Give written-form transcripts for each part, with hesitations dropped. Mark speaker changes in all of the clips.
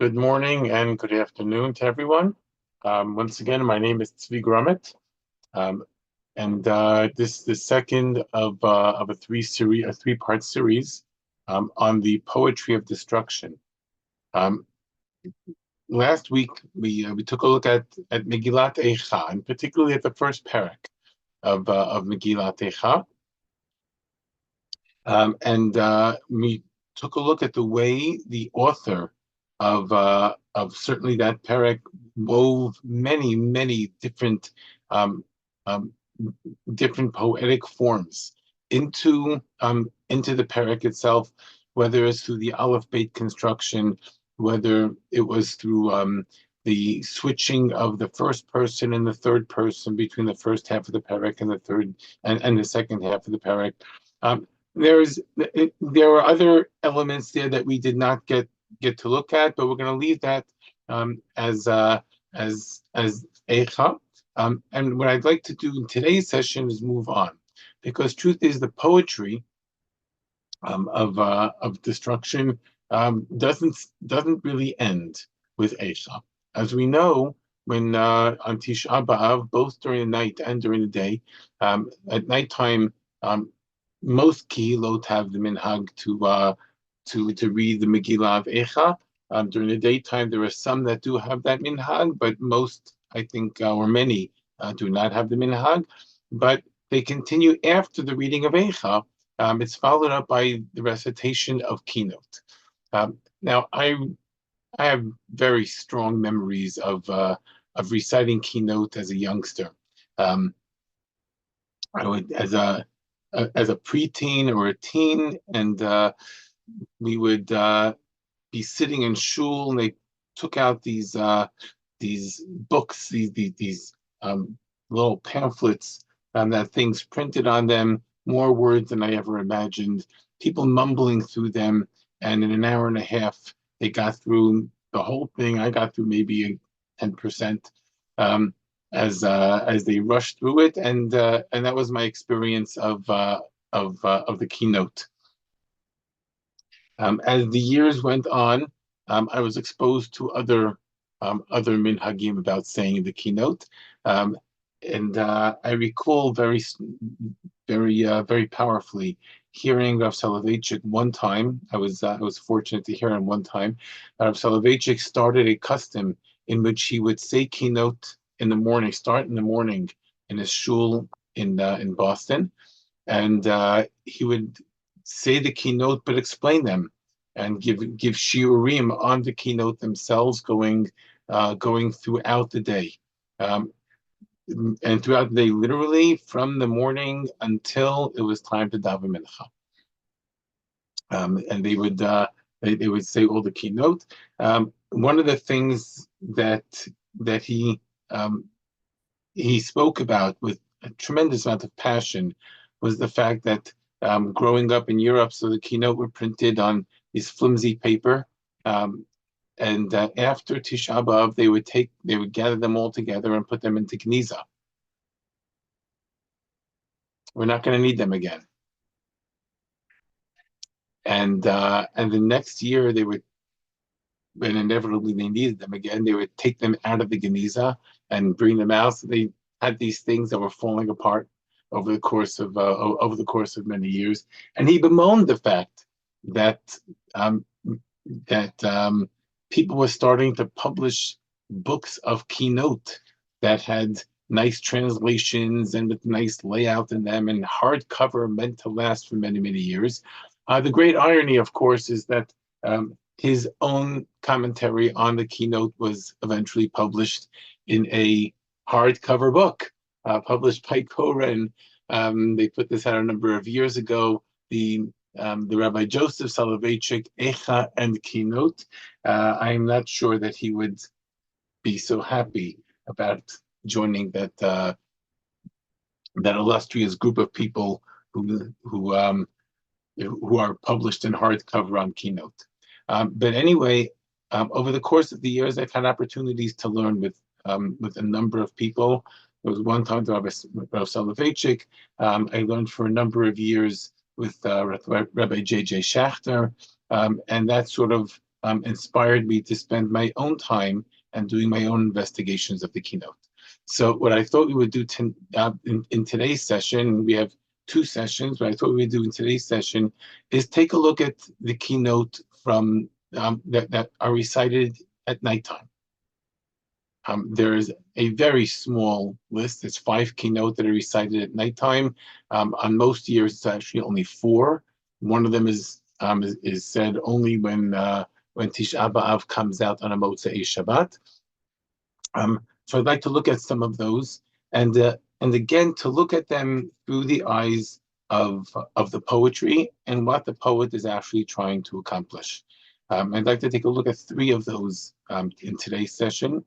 Speaker 1: Good morning and good afternoon to everyone. Once again, my name is Grumet, um, and this is the second of a three-part series on the poetry of destruction. Um, Last week we took a look at Megillat Eicha, and particularly at the first parak of Megillat Eicha, and we took a look at the way the author of certainly that parak wove many different um, um, different poetic forms into the parak itself, whether it's through the Aleph Beit construction, whether it was through the switching of the first person and the third person between the first half of the parak and the third and the second half of the parak. Um, there are other elements there that we did not get to look at, but we're going to leave that as Eicha. And what I'd like to do in today's session is move on, because truth is the poetry of destruction doesn't really end with Eicha. As we know, when on Tisha B'av, both during the night and during the day, at nighttime, most kihilot have the minhag to read the Megillah of Eicha. During the daytime, there are some that do have that minhag, but most, I think, or many, do not have the minhag. But they continue after the reading of Eicha. It's followed up by the recitation of keynote. Now, I have very strong memories of reciting keynote as a youngster. I would as a preteen or a teen, and we would be sitting in shul, and they took out these books, these little pamphlets, that things printed on them, more words than I ever imagined. People mumbling through them, and in an hour and a half, they got through the whole thing. I got through maybe 10%. As they rushed through it, and that was my experience of the keynote. As the years went on, I was exposed to other minhagim about saying the keynote, and I recall very powerfully hearing Rav Soloveitchik one time. I was fortunate to hear him one time. Rav Soloveitchik started a custom in which he would say keynote in the morning, start in the morning in his shul in Boston, and he would say the keynote but explain them and give shiurim on the keynote themselves, going throughout the day, and throughout the day, literally from the morning until it was time to daven mincha. And they would say all the keynote. One of the things that he spoke about with a tremendous amount of passion was the fact that growing up in Europe, so the keynote were printed on this flimsy paper, and after Tisha B'av, they would gather them all together and put them into gniza. We're not going to need them again. And the next year they would, when inevitably they needed them again, they would take them out of the geniza and bring them out. So they had these things that were falling apart over the course of many years. And he bemoaned the fact that people were starting to publish books of keynote that had nice translations and with nice layout in them, and hardcover meant to last for many years. The great irony, of course, is that his own commentary on the keynote was eventually published in a hardcover book, published by Koren. They put this out a number of years ago. The Rabbi Joseph Soloveitchik, Eicha and Keynote. I'm not sure that he would be so happy about joining that illustrious group of people who are published in hardcover on Keynote. But anyway, over the course of the years, I've had opportunities to learn with a number of people. There was one time with Rav Soloveitchik. I learned for a number of years with Rabbi J.J. Schachter, and that sort of inspired me to spend my own time and doing my own investigations of the keynote. So what I thought we would do in today's session, we have two sessions. What I thought we would do in today's session is take a look at the keynote from that are recited at nighttime. There is a very small list. It's 5 keynote that are recited at nighttime. On most years, it's actually only 4. One of them is said only when Tisha B'Av comes out on a Motzei Shabbat. So I'd like to look at some of those, and again to look at them through the eyes of the poetry and what the poet is actually trying to accomplish. I'd like to take a look at 3 of those in today's session.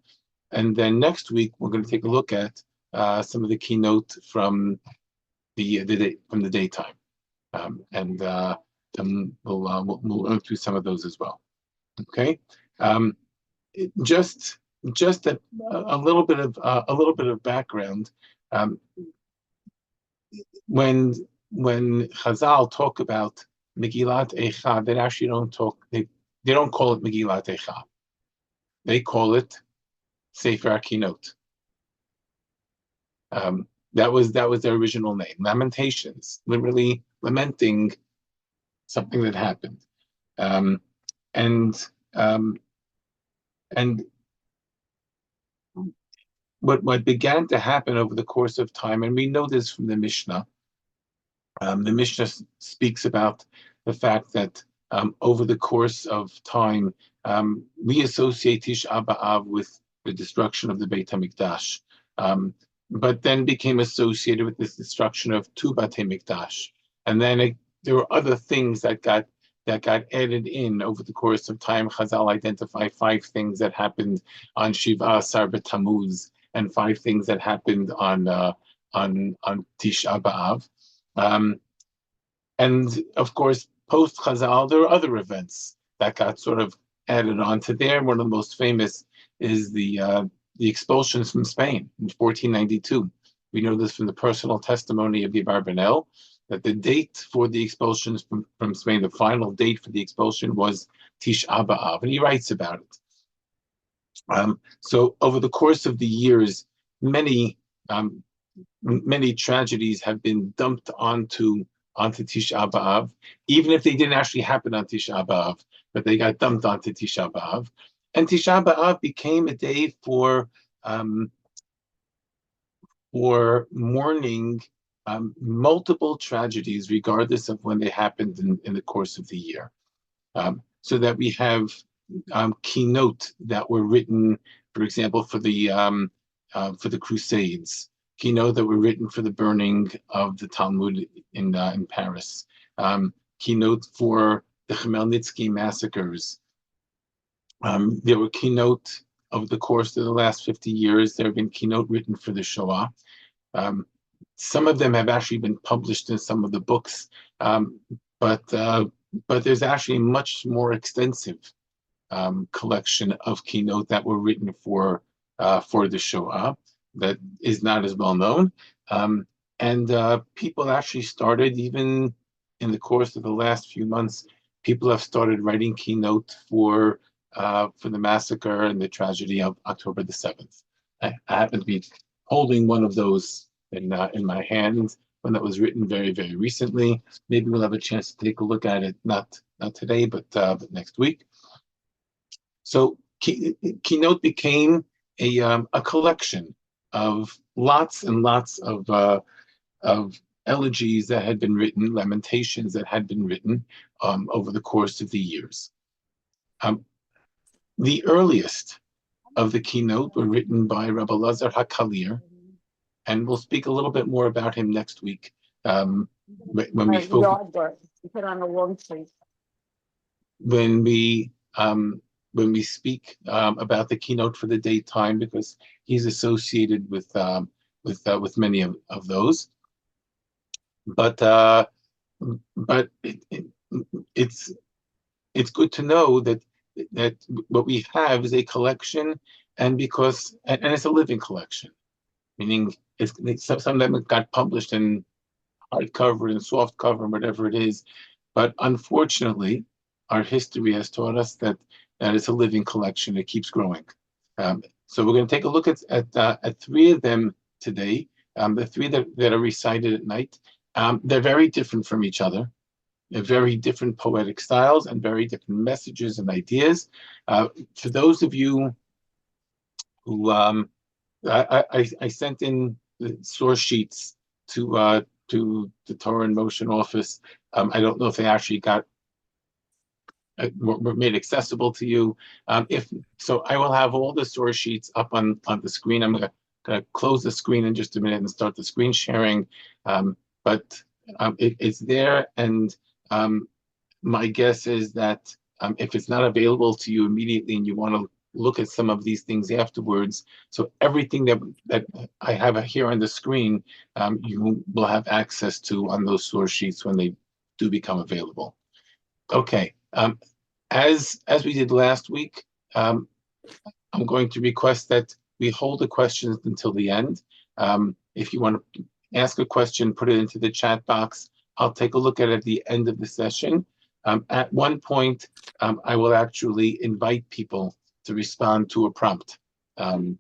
Speaker 1: And then next week, we're going to take a look at some of the keynote from the daytime, and we'll learn through some of those as well. Okay, just a little bit of background. When Chazal talk about Megillat Eicha, they actually don't talk. They don't call it Megillat Eicha. They call it Sefer HaKinot. That was their original name. Lamentations, literally lamenting something that happened, and what began to happen over the course of time, and we know this from the Mishnah. The Mishnah speaks about the fact that over the course of time, we associate Tisha B'Av with the destruction of the Beit HaMikdash, but then became associated with this destruction of 2 Batei Mikdash. And then there were other things that got added in over the course of time. Chazal identify 5 things that happened on Shiva Asar B'Tammuz, and 5 things that happened on Tisha B'Av. And of course, post Chazal, there were other events that got sort of added on to there. One of the most famous is the expulsions from Spain in 1492. We know this from the personal testimony of Yevar Ben-El, that the date for the expulsions from Spain, the final date for the expulsion, was Tisha B'Av, and he writes about it. So over the course of the years, many tragedies have been dumped onto Tisha B'Av, even if they didn't actually happen on Tisha B'Av, but they got dumped onto Tisha B'Av. And Tisha B'Av became a day for mourning multiple tragedies, regardless of when they happened in the course of the year. So that we have keynote that were written, for example, for the Crusades, keynote that were written for the burning of the Talmud in Paris, keynote for the Khmelnytsky massacres. There were keynote over the course of the last 50 years. There have been keynote written for the Shoah. Some of them have actually been published in some of the books, but there's actually a much more extensive collection of keynote that were written for the Shoah that is not as well known. And people actually started, even in the course of the last few months, people have started writing keynote for the massacre and the tragedy of October the 7th. I happen to be holding one of those in my hand, one that was written very, very recently. Maybe we'll have a chance to take a look at it, not today, but next week. So keynote became a collection of lots and lots of elegies that had been written, lamentations that had been written over the course of the years. The earliest of the keynote were written by Rabbi Lazar HaKalir, and we'll speak a little bit more about him next week when we speak about the keynote for the daytime, because he's associated with many of those. But it's good to know that what we have is a collection, and it's a living collection, meaning some of them got published in hardcover and soft cover and whatever it is. But unfortunately, our history has taught us that and it's a living collection. It keeps growing. So we're going to take a look at three of them today. The three that are recited at night. They're very different from each other. They're very different poetic styles and very different messages and ideas. For those of you who I sent in the source sheets to the Torah in Motion office. I don't know if they actually were made accessible to you. If so, I will have all the source sheets up on the screen. I'm gonna close the screen in just a minute and start the screen sharing. But it's there, and my guess is that if it's not available to you immediately and you want to look at some of these things afterwards, so everything that I have here on the screen, you will have access to on those source sheets when they do become available. Okay. As we did last week, I'm going to request that we hold the questions until the end. If you want to ask a question, put it into the chat box. I'll take a look at it at the end of the session. At one point, I will actually invite people to respond to a prompt. We'll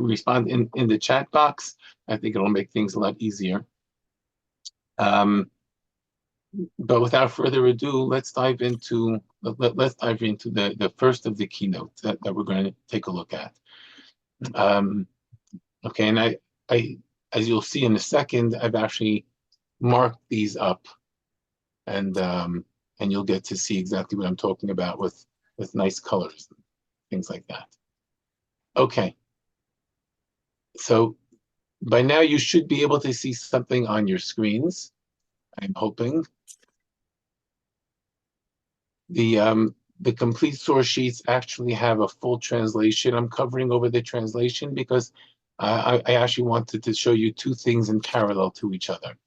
Speaker 1: respond in the chat box. I think it'll make things a lot easier. But without further ado, let's dive into the first of the keynotes that we're going to take a look at. Okay, and I as you'll see in a second, I've actually marked these up, and you'll get to see exactly what I'm talking about with nice colors and things like that. Okay, so by now you should be able to see something on your screens, I'm hoping. The complete source sheets actually have a full translation. I'm covering over the translation because I actually wanted to show you two things in parallel to each other.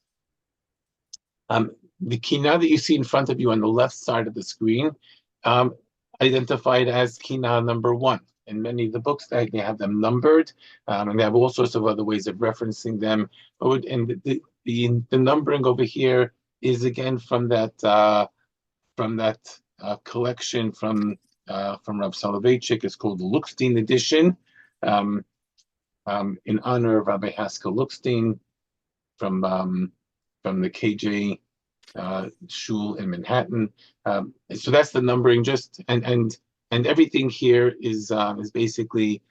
Speaker 1: The kina that you see in front of you on the left side of the screen, identified as kina number 1. In many of the books, they have them numbered, and they have all sorts of other ways of referencing them. And the numbering over here is again from that collection from Rav Soloveitchik. It's called the Lookstein edition, in honor of Rabbi Haskell Lookstein from the KJ shul in Manhattan. So that's the numbering. And everything here is basically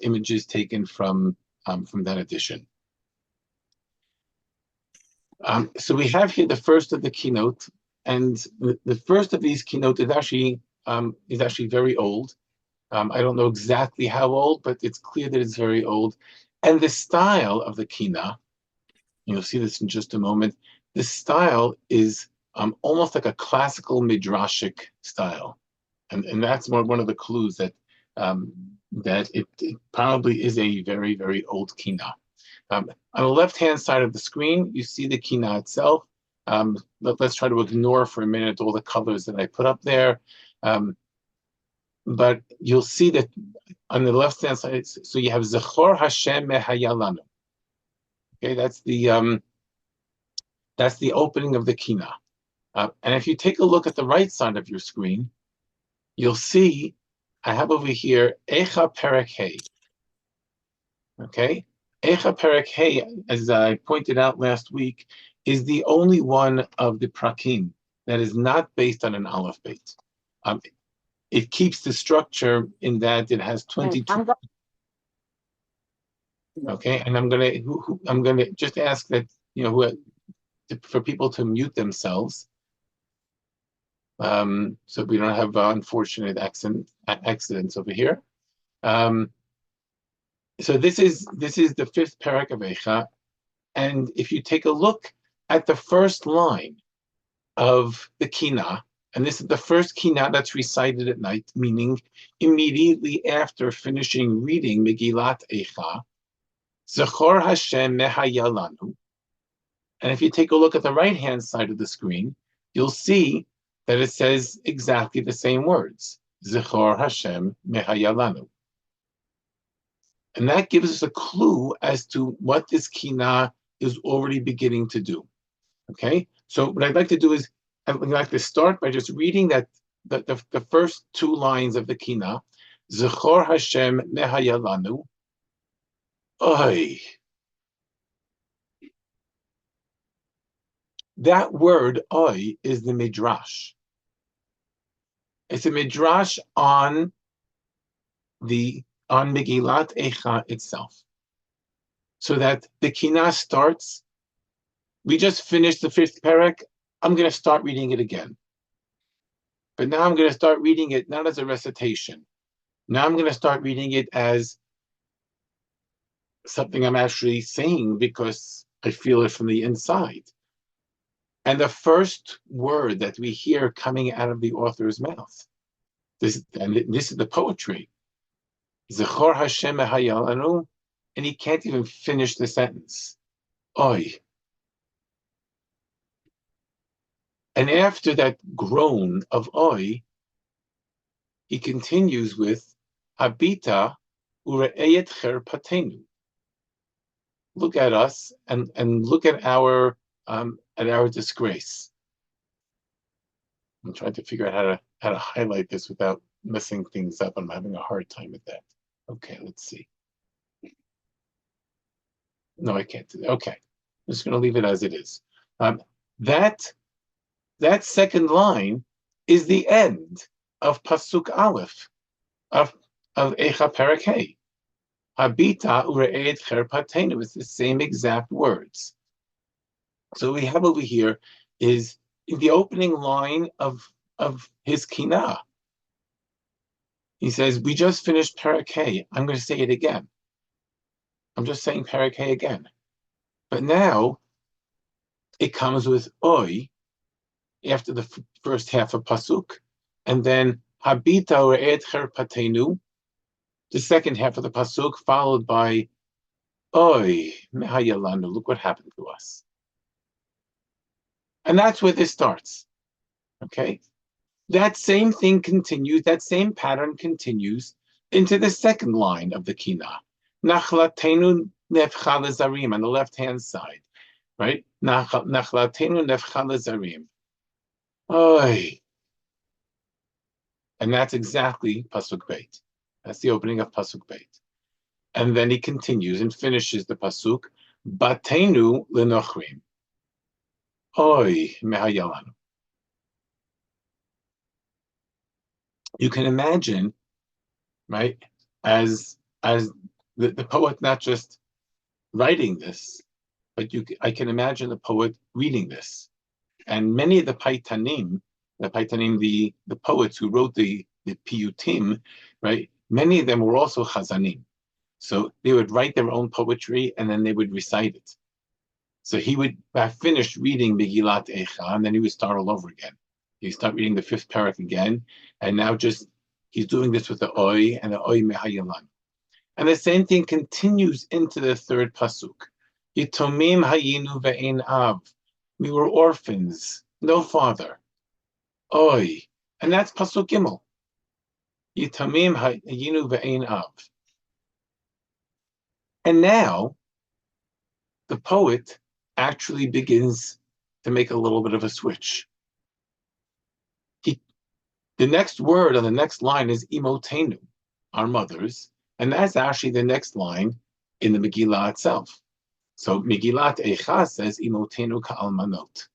Speaker 1: images taken from that edition. So we have here the first of the keynote, and the first of these keynote is actually very old. I don't know exactly how old, but it's clear that it's very old. And the style of the kina, you'll see this in just a moment. The style is almost like a classical midrashic style, and that's one of the clues that it probably is a very, very old kina. On the left-hand side of the screen, you see the kina itself. Let's try to ignore for a minute all the colors that I put up there. But you'll see that on the left-hand side, so you have Zechor Hashem Mehayalanu. Okay, that's the opening of the kina. And if you take a look at the right side of your screen, you'll see I have over here Echa Perek Hey. Okay, Echa Perek Hey, as I pointed out last week, is the only one of the prakim that is not based on an aleph beit. It keeps the structure in that it has 22. Okay, and I'm gonna just ask that for people to mute themselves, so we don't have unfortunate accidents over here. So this is the fifth parak of Eicha, and if you take a look at the first line of the kina, and this is the first kina that's recited at night, meaning immediately after finishing reading Megillat Eicha, Zechor Hashem Mehayalanu. And if you take a look at the right-hand side of the screen, you'll see that it says exactly the same words, Zechor Hashem Mehayalanu. And that gives us a clue as to what this kina is already beginning to do. Okay, so what I'd like to do is And we'd like to start by just reading that the first two lines of the Kina. Zechor Hashem mehayalanu. Oy. That word oy is the midrash. It's a midrash on Megillat Eicha itself. So that the Kina starts, we just finished the fifth parak, I'm going to start reading it again. But now I'm going to start reading it not as a recitation. Now I'm going to start reading it as something I'm actually saying because I feel it from the inside. And the first word that we hear coming out of the author's mouth, this is the poetry. Zechor Hashem hayalanu, and he can't even finish the sentence. Oy. And after that groan of oy, he continues with habita ure'eyet cherpatenu. Look at us and look at our disgrace. I'm trying to figure out how to highlight this without messing things up. I'm having a hard time with that. Okay, let's see. No, I can't do that. Okay, I'm just going to leave it as it is. That second line is the end of Pasuk Aleph of Eicha Perek Hey. Habita ure'ed cherpatenu. It's the same exact words. So what we have over here is in the opening line of his Kina. He says, we just finished Perek Hey. I'm going to say it again. I'm just saying Perek Hey again. But now it comes with Oy after the first half of Pasuk. And then Habita ure'ed cherpatenu, the second half of the Pasuk, followed by Oy mehayalanu. Look what happened to us. And that's where this starts. Okay? That same thing continues, that same pattern continues into the second line of the Kina. Nachlatenu nefcha lezarim on the left-hand side. Right? Nachlatenu nefcha lezarim. Oy. And that's exactly Pasuk Beit. That's the opening of Pasuk Beit. And then he continues and finishes the Pasuk, Batenu lenochrim. Oy mehayalanu. You can imagine, right, as the poet not just writing this, but I can imagine the poet reading this. And many of the paitanim, the poets who wrote the piyutim, right, many of them were also chazanim. So they would write their own poetry and then they would recite it. So he would have finished reading Megillat Eicha, and then he would start all over again. He'd start reading the fifth parak again, and now he's doing this with the Oy and the Oy Mehayalan. And the same thing continues into the third pasuk. Yitomim hayinu ve'ein av. We were orphans, no father. Oy. And that's pasuk Gimel. Yitomim hayinu ve'ein av. And now, the poet actually begins to make a little bit of a switch. The next word on the next line is imotenu, our mothers, and that's actually the next line in the Megillah itself. So Megillat Eicha says imotenu ka'almanot.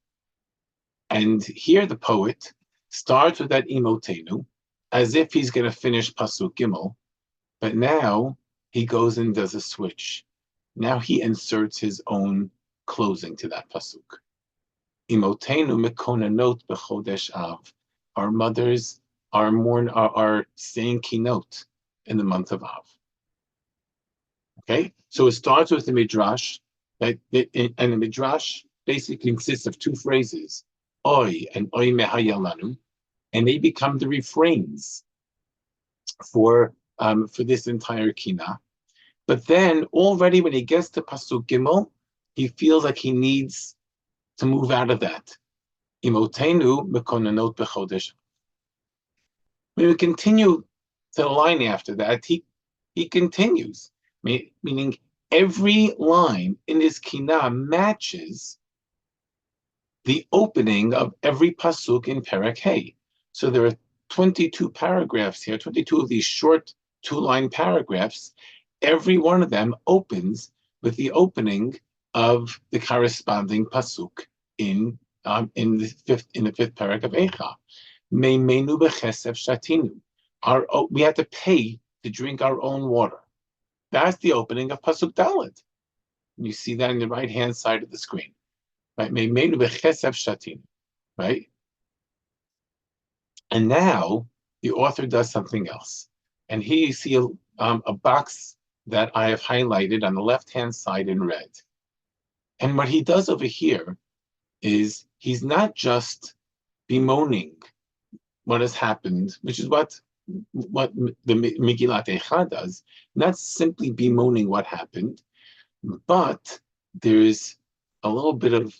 Speaker 1: And here the poet starts with that imotenu as if he's going to finish Pasuk Gimel, but now he goes and does a switch. Now he inserts his own closing to that pasuk. Imotenu mekonanot b'chodesh av. Our mothers are saying kinot in the month of Av. Okay, so it starts with the midrash, and the midrash basically consists of two phrases, oy and oy mehayalanu, and they become the refrains for this entire kina. But then already when he gets to Pasuk Gimel, he feels like he needs to move out of that. Imotenu mekonanot b'chodesh. When we continue to the line after that, he continues, meaning every line in his Kina matches the opening of every pasuk in Perek Hey. So there are 22 paragraphs here, 22 of these short two-line paragraphs. Every one of them opens with the opening of the corresponding pasuk in the fifth parak of Eicha. Meimenu bechesef shatinu. We had to pay to drink our own water. That's the opening of pasuk Dalet. You see that on the right-hand side of the screen, right? Meimenu bechesef shatinu, right? And now the author does something else, and here you see a box that I have highlighted on the left-hand side in red. And what he does over here is he's not just bemoaning what has happened, which is what the Megillat Eicha does, not simply bemoaning what happened, but there's a little bit of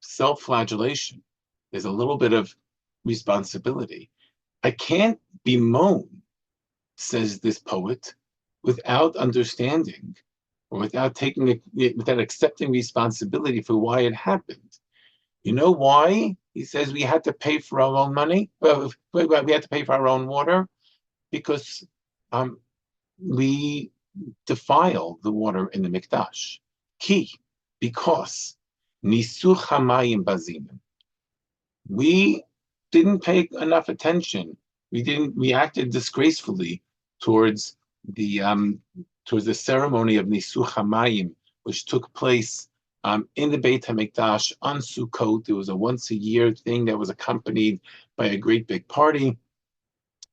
Speaker 1: self-flagellation. There's a little bit of responsibility. I can't bemoan, says this poet, without understanding or without accepting responsibility for why it happened. You know why? He says we had to pay for our own money. Well, we had to pay for our own water because we defiled the water in the Mikdash. Because nisu chamayim bazinim. We didn't pay enough attention. We acted disgracefully towards the ceremony of Nisu Chamayim, which took place in the Beit HaMikdash on Sukkot. It was a once-a-year thing that was accompanied by a great big party,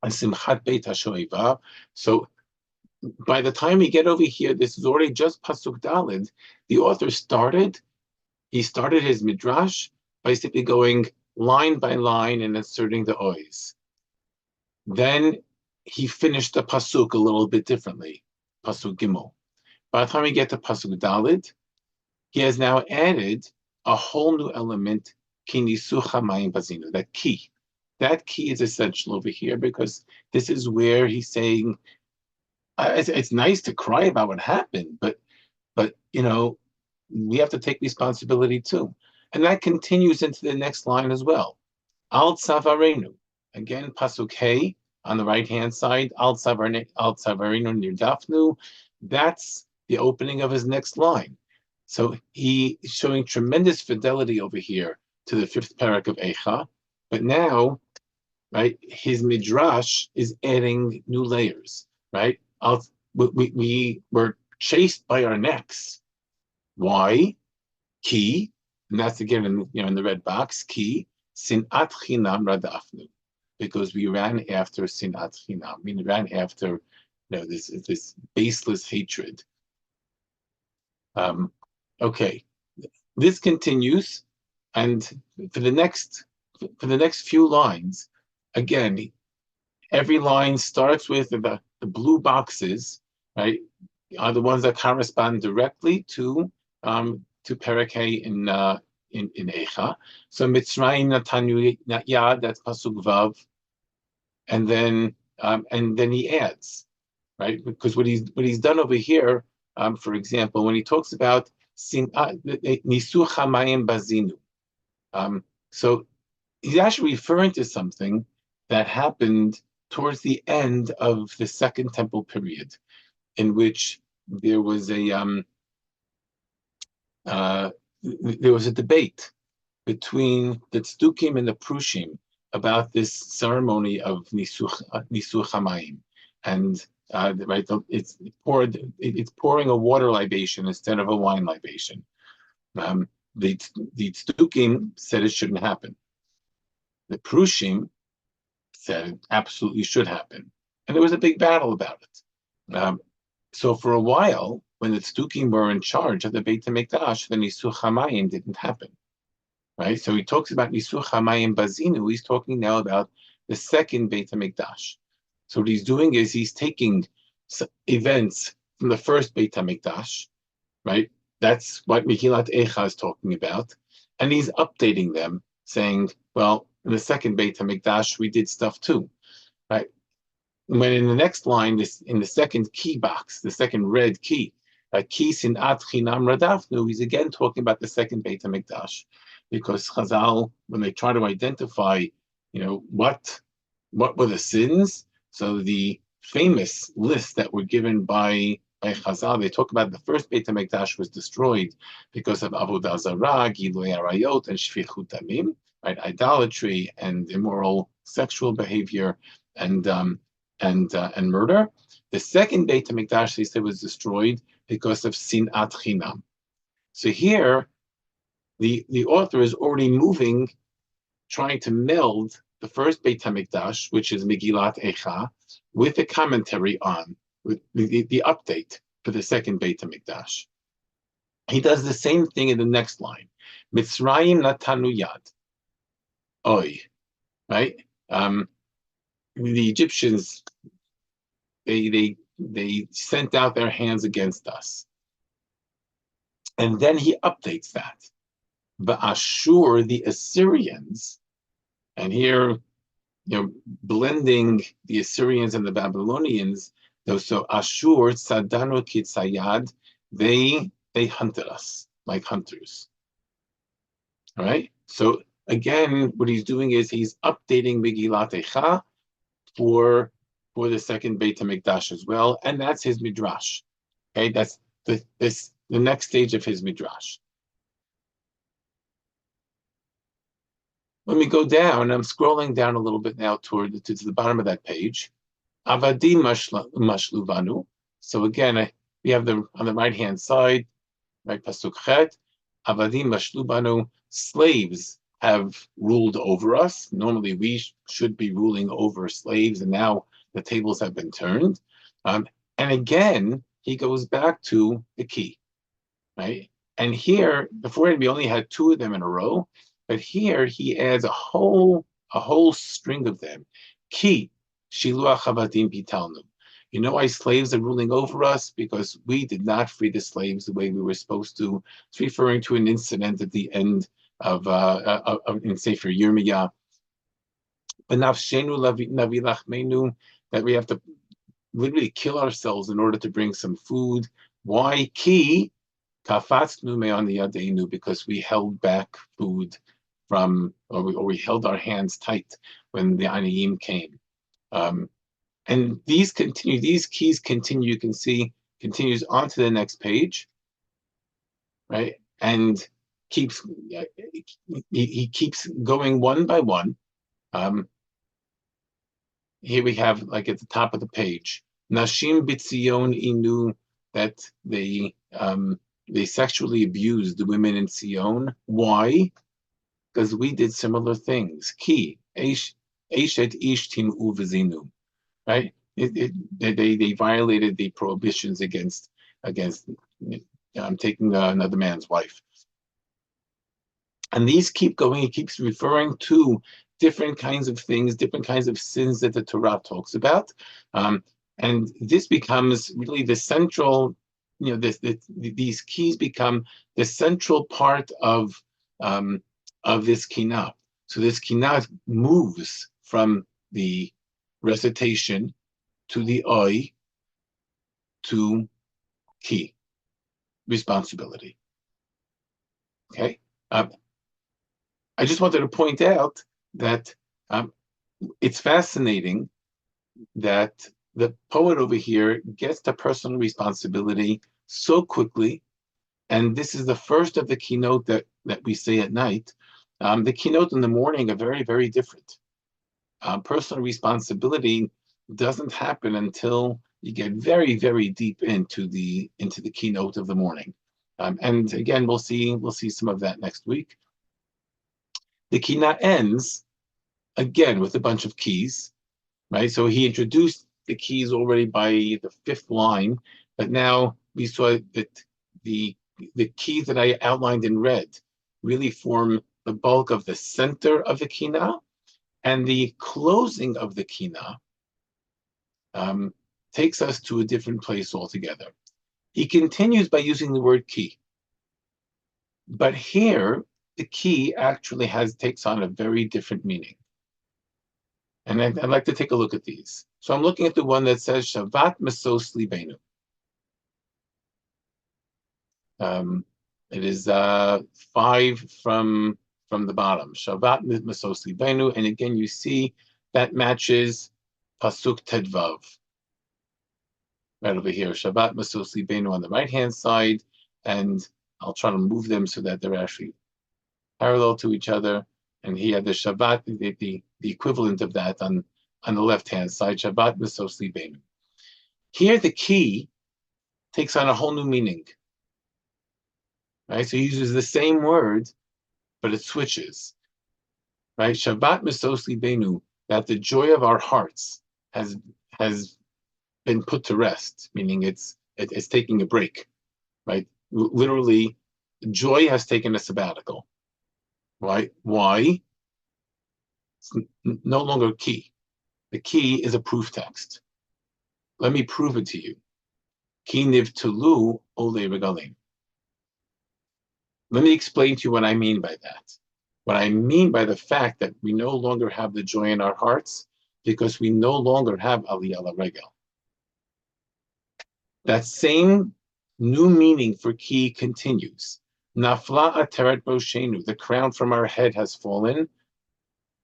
Speaker 1: a Simchat Beit HaShoeva. So by the time we get over here, this is already just Pasuk Daled. The author started his midrash by simply going line by line and inserting the ois. Then he finished the pasuk a little bit differently, pasuk gimel. By the time we get to pasuk dalid, he has now added a whole new element, kinisu chamayim bazinu, that key. That key is essential over here because this is where he's saying, it's nice to cry about what happened, but we have to take responsibility too. And that continues into the next line as well. Al tzavarenu. Again, pasuk hey on the right-hand side. Al tzavarenu nirdafnu. That's the opening of his next line. So he is showing tremendous fidelity over here to the fifth parak of Eicha. But now, right, his midrash is adding new layers, right? We were chased by our necks. Why? Ki, and that's again in the red box. Ki sinat chinam radafnu, because we ran after sinat chinam. We ran after this baseless hatred. Okay, this continues, and for the next few lines, again, every line starts with the blue boxes, right? Are the ones that correspond directly to Perek Hey in Eicha. So Mitzrayim Natanu Yad, that's pasuk Vav, and then he adds, right? Because what he's done over here, for example, when he talks about Nisu Chamayim Bazinu, so he's actually referring to something that happened towards the end of the Second Temple period, in which there was a debate between the Tzdukim and the Prushim about this ceremony of Nisu Chamayim, and right, it's pouring a water libation instead of a wine libation. The Tzdukim said it shouldn't happen. The Prushim said it absolutely should happen, and there was a big battle about it. So for a while, when the Tzdukim were in charge of the Beit HaMikdash, the Nisu Chamayim didn't happen, right? So he talks about Nisu Chamayim Bazinu. He's talking now about the second Beit HaMikdash. So what he's doing is he's taking events from the first Beit HaMikdash, right? That's what Megillat Eicha is talking about, and he's updating them, saying, well, in the second Beit HaMikdash, we did stuff too, right? When in the next line, in the second key box, the second red key, Ki sinat chinam radafnu, he's again talking about the second Beit HaMikdash, because Chazal, when they try to identify, what were the sins, so the famous list that were given by Chazal, they talk about the first Beit HaMikdash was destroyed because of Avodah Zarah, Gilui Arayot, and Shfichut Damim, right? Idolatry and immoral sexual behavior and murder. The second Beit HaMikdash, they said, was destroyed because of Sinat Chinam. So here, the author is already moving, trying to meld the first Beit HaMikdash, which is Megillat Eicha, with the commentary on, with the update for the second Beit HaMikdash. He does the same thing in the next line. Mitzrayim natanu yad. Oy. Right? The Egyptians, they sent out their hands against us. And then he updates that. Ashur, the Assyrians, and here, blending the Assyrians and the Babylonians, so Ashur, Sadanu Kitsayad, they hunted us like hunters. All right? So again, what he's doing is he's updating Megillat Eicha for the second Beit HaMikdash as well, and that's his midrash. Okay, that's the next stage of his midrash. When we go down, I'm scrolling down a little bit now to the bottom of that page. Avadim mashluvanu. So again, we have on the right hand side, right, pasuk chet. Avadim mashlubanu. Slaves have ruled over us. Normally, we should be ruling over slaves, and now the tables have been turned. And again, he goes back to the key, right? And here, before we only had two of them in a row, but here he adds a whole string of them. Ki shiluach havadim pitalnu. You know why slaves are ruling over us? Because we did not free the slaves the way we were supposed to. It's referring to an incident at the end of in Sefer Yirmiyah. That we have to literally kill ourselves in order to bring some food. Why? Ki kafatznu me'an yadeinu, because we held back food from, or we held our hands tight when the Aniyim came. And these keys continue, you can see, continues on to the next page, right? And he keeps going one by one. Here we have, like at the top of the page, Nashim Bitzion Inu, that they sexually abused the women in Sion. Why? Because we did similar things. Ki Eshet Ishtim Uvizinu, right? They violated the prohibitions against taking another man's wife. And these keep going. He keeps referring to different kinds of things, different kinds of sins that the Torah talks about. And this becomes really the central, these keys become the central part of this kinah. So this kinah moves from the recitation to the oi to key, responsibility. Okay? I just wanted to point out that it's fascinating that the poet over here gets the personal responsibility so quickly, and this is the first of the keynote that we say at night. The keynote in the morning are very, very different. Personal responsibility doesn't happen until you get very, very deep into the keynote of the morning, and again, we'll see some of that next week. The kina ends again with a bunch of keys, right? So he introduced the keys already by the fifth line, but now we saw that the keys that I outlined in red really form the bulk of the center of the kina, and the closing of the kina takes us to a different place altogether. He continues by using the word key, but here the key actually takes on a very different meaning. And I'd like to take a look at these. So I'm looking at the one that says Shavat Mesos Libenu. It is five from the bottom. Shabbat Mesos Libenu, and again you see that matches Pasuk Tedvav. Right over here, Shabbat Mesos Libenu on the right hand side, and I'll try to move them so that they're actually parallel to each other. And he had the Shabbat, the equivalent of that on the left hand side, Shabbat Mesos Libenu. Here the key takes on a whole new meaning. Right? So he uses the same word, but it switches. Right? Shabbat Mesos Libenu, that the joy of our hearts has been put to rest, meaning it's taking a break. Right? Literally, joy has taken a sabbatical. Right? Why? It's no longer key. The key is a proof text. Let me prove it to you. Ki nivtulu ole regalim. Let me explain to you what I mean by that. What I mean by the fact that we no longer have the joy in our hearts because we no longer have Aliyah LaRegel. That same new meaning for ki continues. Nafla ateret boshenu, the crown from our head has fallen.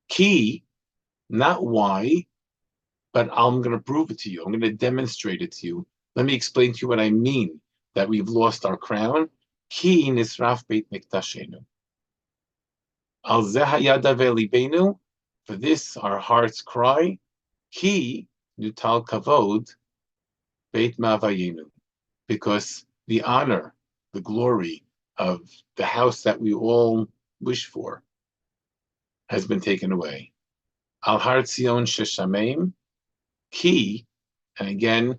Speaker 1: Ki, not why, but I'm going to prove it to you. I'm going to demonstrate it to you. Let me explain to you what I mean that we've lost our crown. Ki nisraf beit miktashenu. Al zehayada ve'libenu, for this our hearts cry. Ki nutal kavod beit mavayenu, because the honor, the glory of the house that we all wish for has been taken away. Al har tzion sheshameim, ki, and again,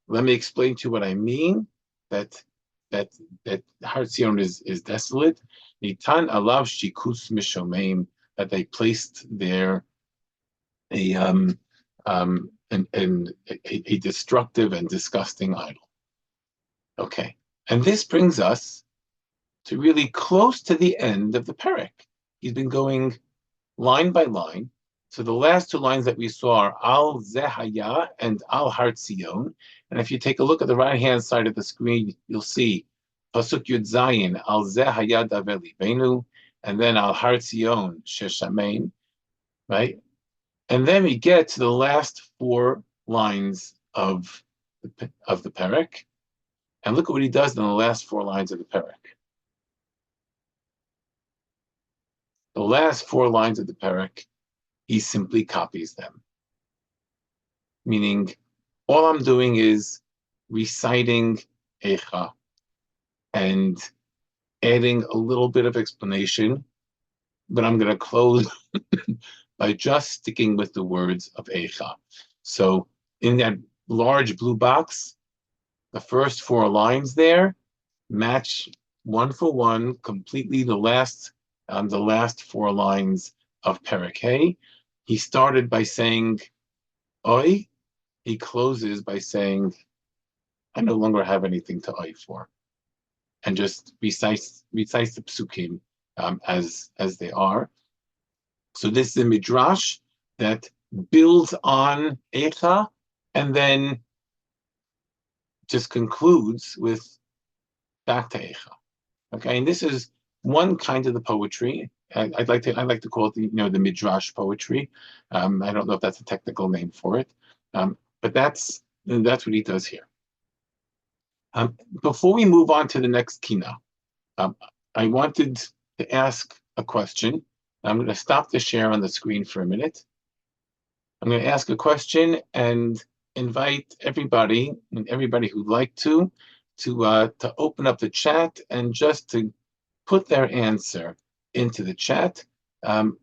Speaker 1: let me explain to you what I mean. That Har Tzion is desolate. Nitan alav shikus mishomeim, that they placed there a destructive and disgusting idol. Okay, and this brings us to really close to the end of the parak. He's been going line by line. So the last two lines that we saw are Al Zehaya and Al Har Tzion. And if you take a look at the right-hand side of the screen, you'll see Pasuk Yud Zayin, Al Zehaya Davel Libenu, and then Al Har Tzion Sheshamein, right? And then we get to the last four lines of the parak. And look at what he does in the last four lines of the parak. The last four lines of the parak, he simply copies them. Meaning, all I'm doing is reciting Eicha and adding a little bit of explanation, but I'm going to close by just sticking with the words of Eicha. So in that large blue box, the first four lines there match one for one completely the last four lines of Perek Hey. He started by saying Oi. He closes by saying, I no longer have anything to Oi for, and just recites the psukim as they are. So this is a midrash that builds on Eicha and then just concludes with back to Eicha. Okay, and this is one kind of the poetry. I'd like to call it the midrash poetry. I don't know if that's a technical name for it, but that's what he does here. Before we move on to the next kina, I wanted to ask a question. I'm going to stop the share on the screen for a minute. I'm going to ask a question and invite everybody who'd like to open up the chat and just to put their answer into the chat. And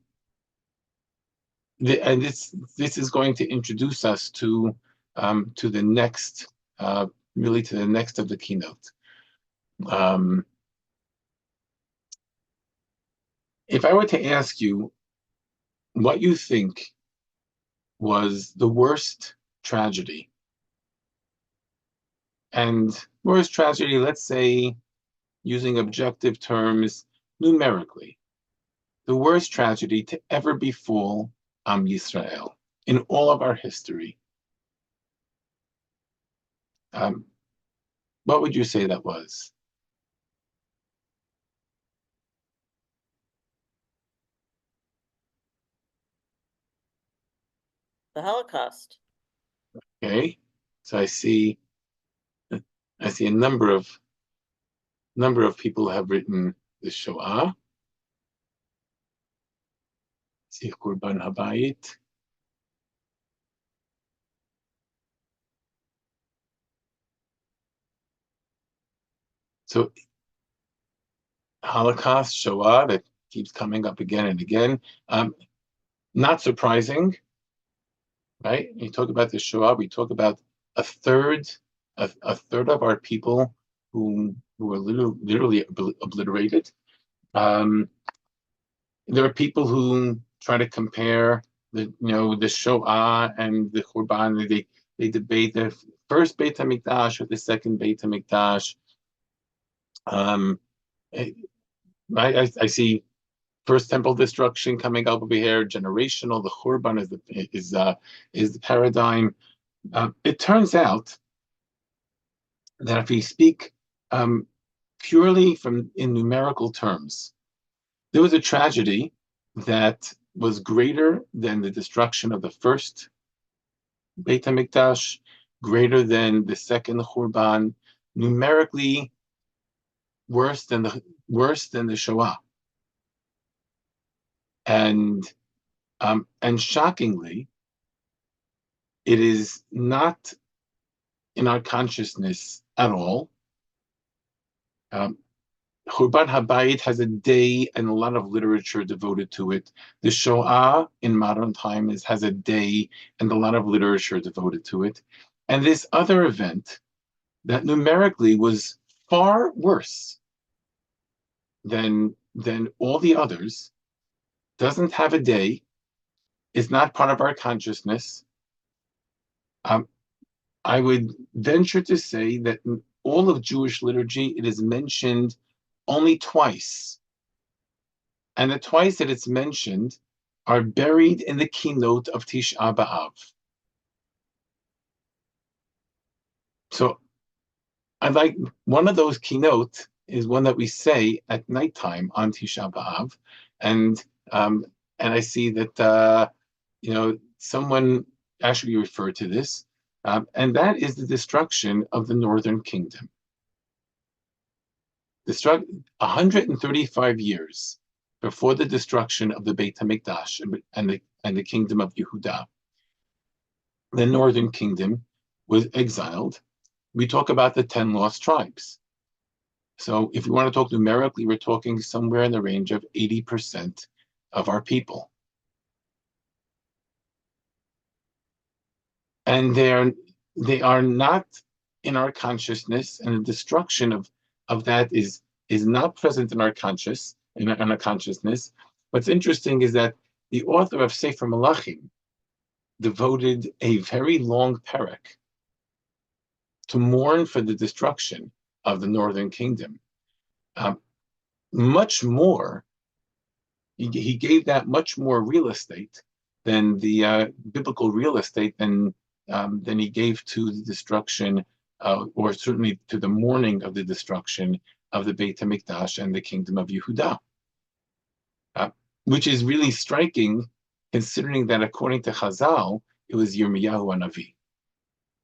Speaker 1: this is going to introduce us to the next, really to the next of the keynote. If I were to ask you what you think was the worst tragedy, and worst tragedy, let's say, using objective terms, numerically, the worst tragedy to ever befall Am Yisrael in all of our history, what would you say that was?
Speaker 2: the Holocaust.
Speaker 1: Okay, so I see a number of people have written the Shoah. See Kurban Habayit. So Holocaust, Shoah, that keeps coming up again and again. Not surprising, right? You talk about the Shoah, we talk about a third, a third of our people who were literally obliterated. Um, there are people who try to compare the Shoah and the Churban. They debate the first Beit Hamikdash or the second Beit Hamikdash. Um, I, I see first temple destruction coming up over here, generational. The Churban is the paradigm. It turns out that if we speak um, purely in numerical terms, there was a tragedy that was greater than the destruction of the first Beit HaMikdash, greater than the second Churban, numerically worse than the Shoah. And shockingly, it is not in our consciousness at all. Um, Churban Habayit has a day and a lot of literature devoted to it. The Shoah in modern times has a day and a lot of literature devoted to it. And this other event that numerically was far worse than all the others doesn't have a day, is not part of our consciousness. Um, I would venture to say that in all of Jewish liturgy, it is mentioned only twice. And the twice that it's mentioned are buried in the keynote of Tisha B'Av. So I like one of those keynote is one that we say at nighttime on Tisha B'Av, and um, and I see that someone actually referred to this, and that is the destruction of the northern kingdom. 135 years before the destruction of the Beit HaMikdash and the kingdom of Yehuda, the northern kingdom was exiled. We talk about the 10 lost tribes. So if we want to talk numerically, we're talking somewhere in the range of 80% of our people. And they are not in our consciousness, and the destruction of that is not present in our consciousness. What's interesting is that the author of Sefer Malachim devoted a very long parak to mourn for the destruction of the northern kingdom. Much more, he gave that much more real estate than the biblical real estate than he gave to the destruction, or certainly to the mourning of the destruction of the Beit HaMikdash and the kingdom of Yehuda, which is really striking, considering that according to Chazal, it was Yirmiyahu Hanavi.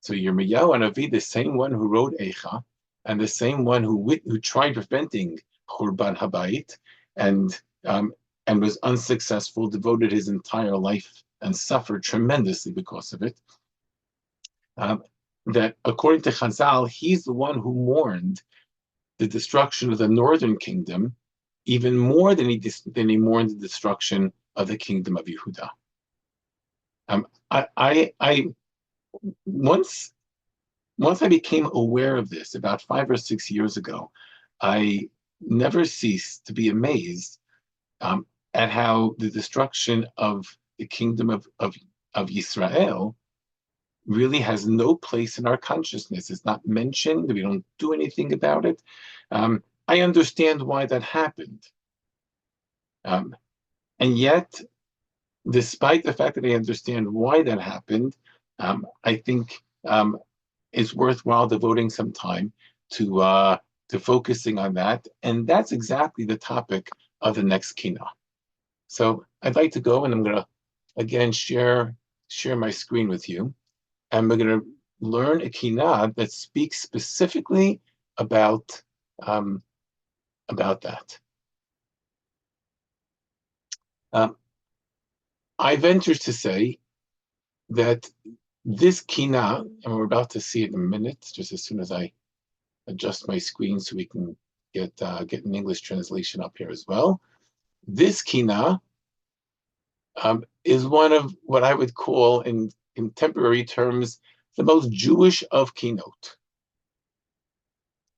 Speaker 1: So Yirmiyahu Hanavi, the same one who wrote Eicha, and the same one who tried preventing Churban Habayit, and was unsuccessful, devoted his entire life and suffered tremendously because of it. That according to Chazal, he's the one who mourned the destruction of the northern kingdom even more than he mourned the destruction of the kingdom of Yehuda. I once I became aware of this about 5 or 6 years ago, I never ceased to be amazed at how the destruction of the kingdom of Israel really has no place in our consciousness. It's not mentioned. We don't do anything about it. I understand why that happened. And yet, despite the fact that I understand why that happened, I think it's worthwhile devoting some time to focusing on that. And that's exactly the topic of the next keynote. So I'd like to go, and I'm going to again share share my screen with you, and we're going to learn a kinah that speaks specifically about that. I venture to say that this kinah, and we're about to see it in a minute, just as soon as I adjust my screen so we can get an English translation up here as well. This kinah is one of what I would call, in contemporary terms, the most Jewish of kinot.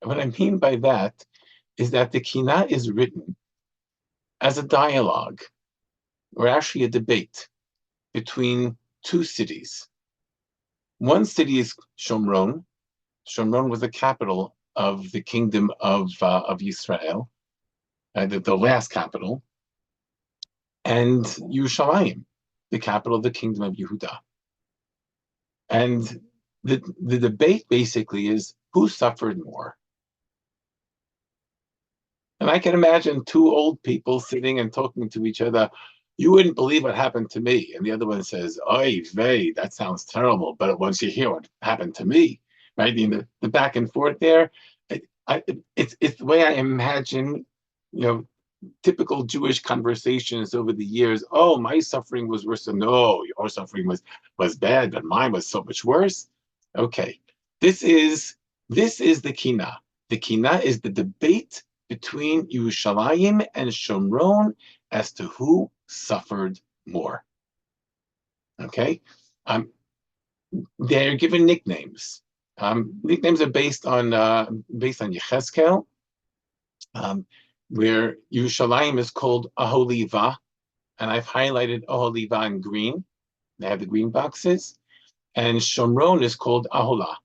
Speaker 1: And what I mean by that is that the kinah is written as a dialogue, or actually a debate, between two cities. One city is Shomron. Shomron was the capital of the kingdom of Israel, the last capital, and Yerushalayim, the capital of the kingdom of Yehuda. And the debate basically is who suffered more. And I can imagine two old people sitting and talking to each other. You wouldn't believe what happened to me. And the other one says, oy vey, that sounds terrible. But once you hear what happened to me, right? The back and forth there, it's the way I imagine, typical Jewish conversations over the years. Oh, my suffering was worse. No, your suffering was bad, but mine was so much worse. Okay, this is the kinah. The kinah is the debate between Yerushalayim and Shomron as to who suffered more. Okay, they're given nicknames. Nicknames are based on Yechezkel, where Yerushalayim is called Aholiva, and I've highlighted Aholiva in green. They have the green boxes, and Shomron is called Aholah.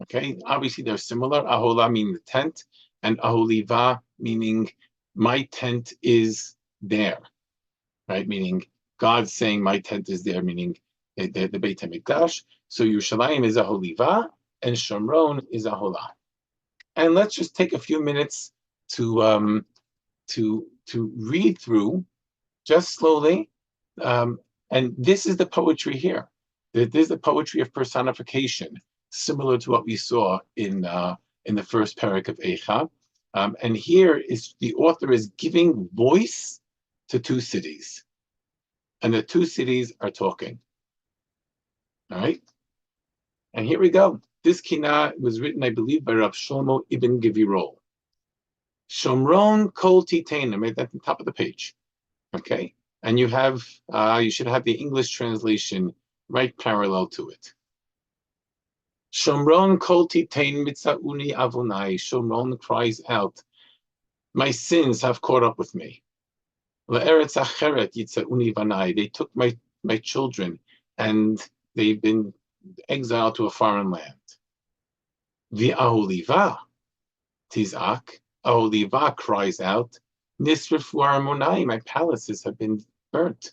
Speaker 1: Okay, obviously they're similar. Aholah meaning the tent, and Aholiva meaning my tent is there, right? Meaning God's saying my tent is there, meaning the Beit HaMikdash. So Yerushalayim is Aholiva, and Shomron is Aholah. And let's just take a few minutes to read through, just slowly. And this is the poetry here. This is the poetry of personification, similar to what we saw in the first parak of Eicha. And here is the author is giving voice to two cities, and the two cities are talking. All right, and here we go. This kinah was written, I believe, by Rav Shlomo ibn Gevirol. Shomron kol titenim, right at the top of the page. Okay, and you should have the English translation right parallel to it. Shomron kol titein mitzauni avonai. Shomron cries out, my sins have caught up with me. Le'eretz acheret yitzauni vanai. They took my children, and they've been exiled to a foreign land. V'aholiva tizak. Aholiva cries out, nisrifu armonai. My palaces have been burnt.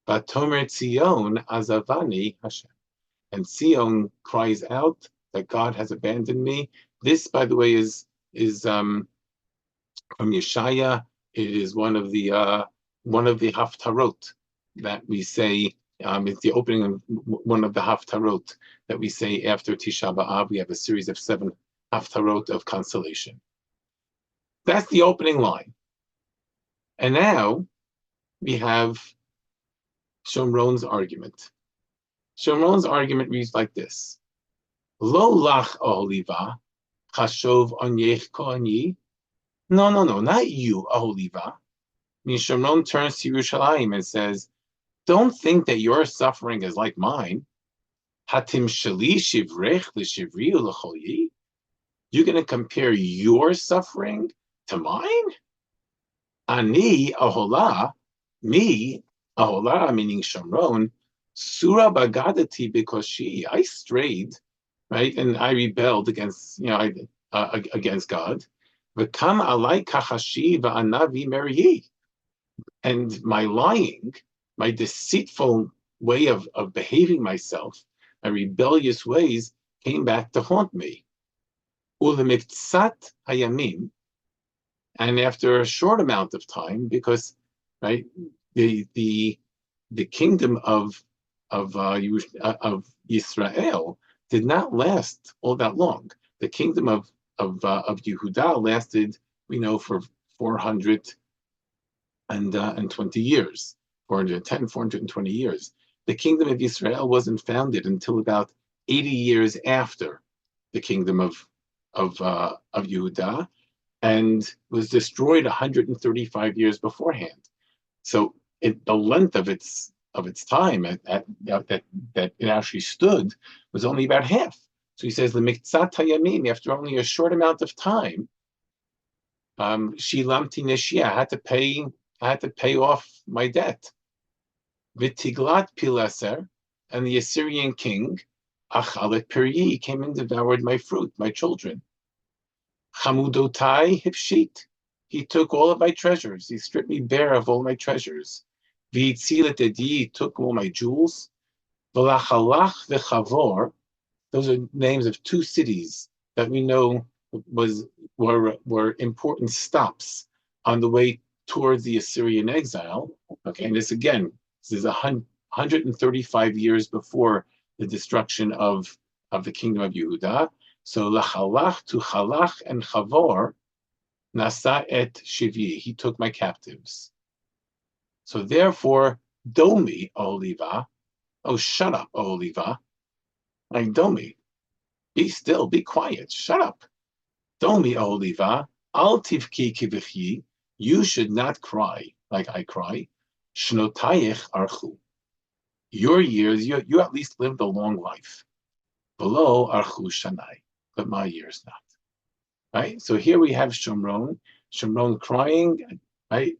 Speaker 1: Vatomer Tzion azavani Hashem. And Zion cries out that God has abandoned me. This, by the way, is from Yeshaya. It is one of the haftarot that we say. It's the opening of one of the haftarot that we say after Tisha B'Av. We have a series of 7 haftarot of consolation. That's the opening line. And now we have Shomron's argument. Shomron's argument reads like this: Lo lach Aholiva, chashov onyech koani. No, not you, Aholiva. I mean, Shomron turns to Yerushalayim and says, don't think that your suffering is like mine. Hatim shali shivrech l'shivri u'lechoyi. You're going to compare your suffering to mine? Ani Aholah, me, Aholah, meaning Shomron, Surah bagadati bikoshi. I strayed, right, and I rebelled against, against God. V'kam alai kachashi va'anavi merihi. And my lying, my deceitful way of behaving myself, my rebellious ways came back to haunt me. Ulemiktsat hayamim. And after a short amount of time, because, right, the kingdom of of Israel did not last all that long. The kingdom of Yehuda lasted, we know, for 420 years, 410, 420 years. The kingdom of Israel wasn't founded until about 80 years after the kingdom of Yehuda, and was destroyed 135 years beforehand. So the length of its time that it actually stood was only about half. So he says the miktzat hayamim, after only a short amount of time, shilamti neshia, I had to pay off my debt. Vitiglat pileser, and the Assyrian king achalet piri came and devoured my fruit, my children. Chamudotai hipshit, he took all of my treasures. He stripped me bare of all my treasures. V'itzilat edi, took all my jewels. V'lachalach v'chavor, those are names of two cities that we know were important stops on the way towards the Assyrian exile. Okay, and this is 135 years before the destruction of the kingdom of Yehuda. So lachalach, to halach, and chavor, nasa et shivi, he took my captives. So therefore, domi, O Oliva, oh, shut up, O Oliva, like domi, be still, be quiet, shut up. Domi, O Oliva, al tivki kivichi, you should not cry like I cry. Shnotayich archu, your years, you at least lived a long life. Below archu shanai, but my years not. Right? So here we have Shomron crying, right?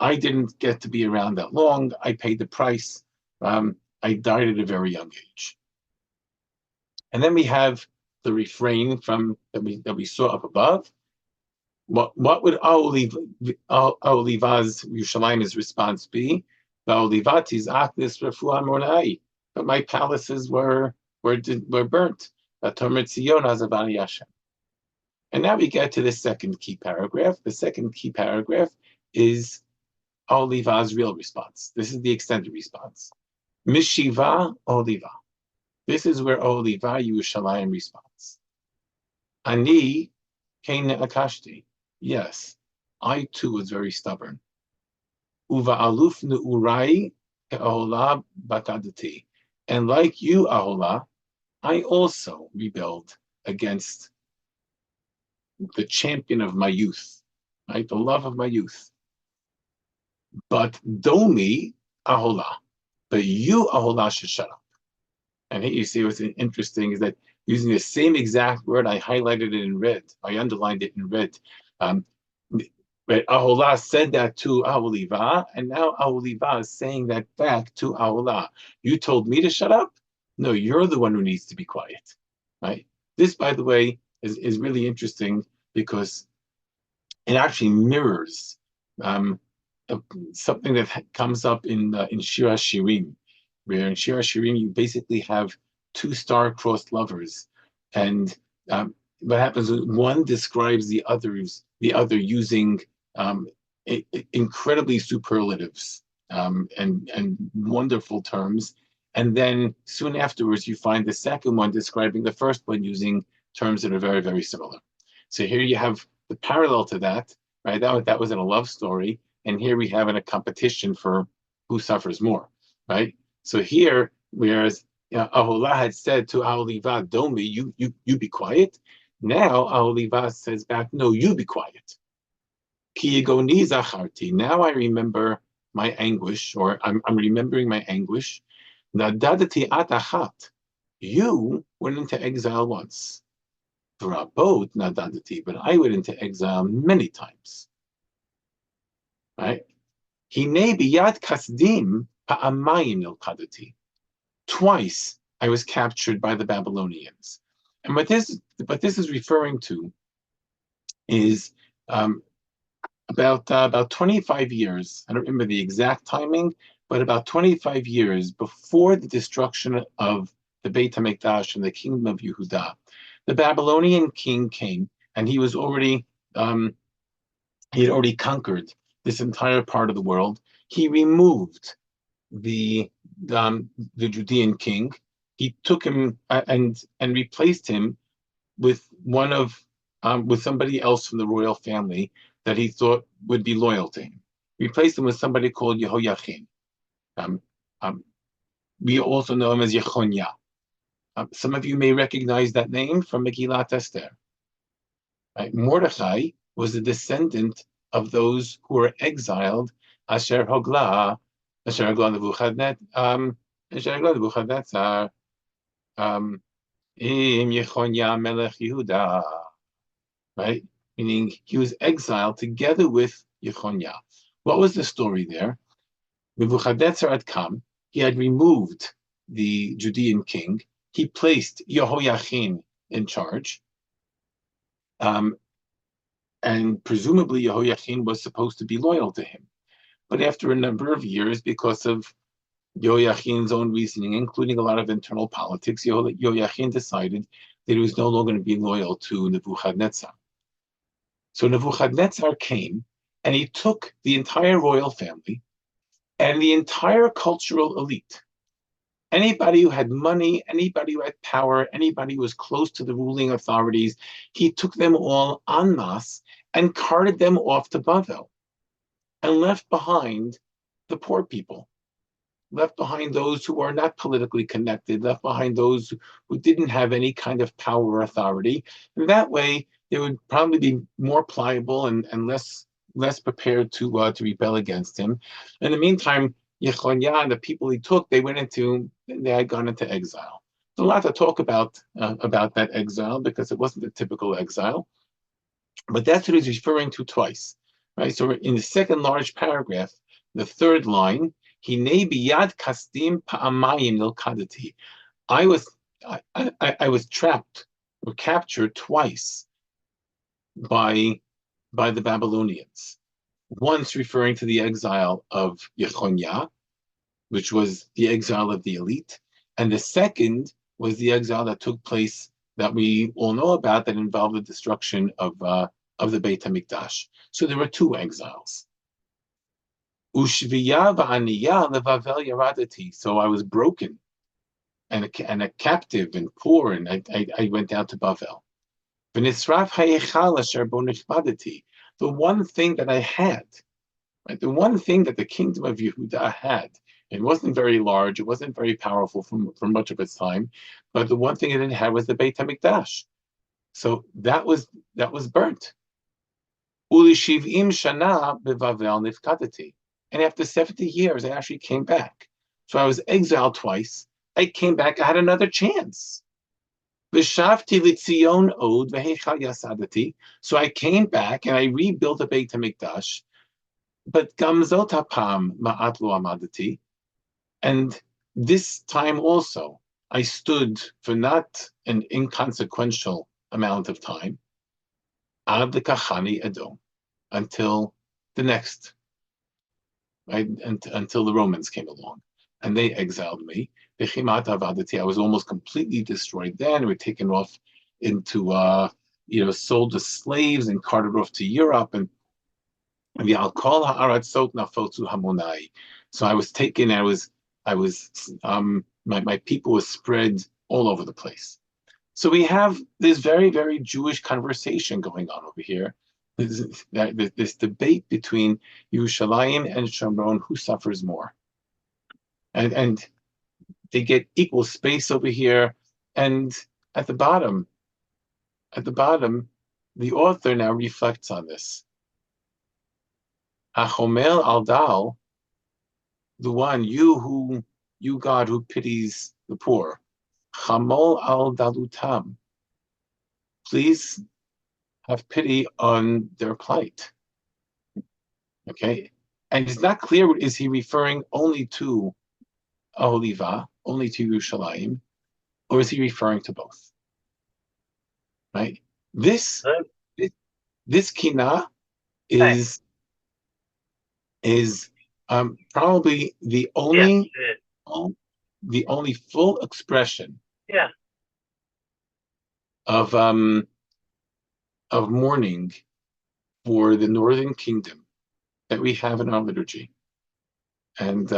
Speaker 1: I didn't get to be around that long. I paid the price. I died at a very young age. And then we have the refrain from that we saw up above. What would Oliva's Yerushalayim's response be? Olivati's aklis refuah mornai, but my palaces were burnt. And now we get to the second key paragraph. The second key paragraph is Oliva's real response. This is the extended response. Mishiva Oliva. This is where Oliva Yerushalayim responds. Ani Kena Akashti. Yes, I too was very stubborn. Uva aluf nu'urai ke'olah bakadati. And like you, Aholah, I also rebelled against the champion of my youth, right? The love of my youth. But Domi, Aholah. But you, Aholah, should shut up. And here you see what's interesting is that using the same exact word, I highlighted it in red. I underlined it in red. But Aholah said that to Aholiva, and now Aholiva is saying that back to Aholah. You told me to shut up? No, you're the one who needs to be quiet, right? This, by the way, is really interesting because it actually mirrors something that comes up in Shir HaShirim, where in Shir HaShirim you basically have two star-crossed lovers, and what happens is one describes the other using incredibly superlatives and wonderful terms, and then soon afterwards you find the second one describing the first one using terms that are very, very similar. So here you have the parallel to that, right? That was in a love story, and here we have in a competition for who suffers more, right? So here, whereas Aholah had said to Aholiva, Domi, you be quiet. Now Aholiva says back, no, you be quiet. Ki yigoni zacharti. Now I remember my anguish, or I'm remembering my anguish. Nadadati atachat. You went into exile once. Rabot nadadati, but I went into exile many times. Right? Hine biyad kasdim pa'amayim nilkadati. Twice I was captured by the Babylonians. And what this is referring to is about 25 years, I don't remember the exact timing, but about 25 years before the destruction of the Beit HaMikdash and the kingdom of Yehuda, the Babylonian king came, and he had already conquered this entire part of the world. He removed the the Judean king. He took him and replaced him with with somebody else from the royal family that he thought would be loyal to him. Replaced him with somebody called Yehoiachin. Um, um, we also know him as Yechonia. Some of you may recognize that name from Megillat Esther. Right? Mordechai was a descendant of those who were exiled, Asher Hogla, Asher Hogla Nebuchadnezzar, Im Yechonia Melech Yehuda, right? Meaning he was exiled together with Yechonia. What was the story there? Nebuchadnezzar had come. He had removed the Judean king. He placed Yehoiachin in charge. And presumably Yehoiachin was supposed to be loyal to him. But after a number of years, because of Yehoiachin's own reasoning, including a lot of internal politics, Yehoiachin decided that he was no longer going to be loyal to Nebuchadnezzar. So Nebuchadnezzar came and he took the entire royal family and the entire cultural elite. Anybody who had money, anybody who had power, anybody who was close to the ruling authorities, he took them all en masse and carted them off to Bavel and left behind the poor people, left behind those who are not politically connected, left behind those who didn't have any kind of power or authority. And that way, they would probably be more pliable and less prepared to rebel against him. In the meantime, Yechonia and the people he took, they had gone into exile. There's a lot to talk about that exile because it wasn't a typical exile, but that's what he's referring to twice, right? So in the second large paragraph, the third line, Hinei biyad kasdim pa'amayim nilkadati. I was trapped or captured twice by the Babylonians. Once referring to the exile of Yechonia, which was the exile of the elite, and the second was the exile that took place that we all know about that involved the destruction of the Beit HaMikdash. So there were two exiles. Ushviya va'aniya levavel yaradati. So I was broken and a captive and poor, and I went down to Bavel. V'nisraf hayechal asher bo nishbadati. The one thing that I had, right, the one thing that the kingdom of Yehuda had, it wasn't very large, it wasn't very powerful for much of its time, but the one thing it had was the Beit HaMikdash. So that was burnt. Uli shiv'im shana bevavel nifkadati. And after 70 years, I actually came back. So I was exiled twice. I came back, I had another chance. V'shavti l'tzion od v'heichal yasadati. So I came back and I rebuilt the Beit HaMikdash. But gamzot hapam ma'at lo amadati. And this time also, I stood for not an inconsequential amount of time, ad lekachani edom, until the next, right? Until the Romans came along, and they exiled me. Bechimat avadati, I was almost completely destroyed. Then we were taken off into, sold as slaves and carted off to Europe, and so I was taken. My people was spread all over the place. So we have this very, very Jewish conversation going on over here. This debate between Yerushalayim and Shomron, who suffers more, and they get equal space over here. And at the bottom, the author now reflects on this. Achomel al-Dal, the one, you God who pities the poor. Chamol al-Dalutam, please have pity on their plight. Okay? And it's not clear, is he referring only to Aholiva, only to Yerushalayim, or is he referring to both? Right? This kina is probably the only full expression of mourning for the Northern Kingdom that we have in our liturgy. And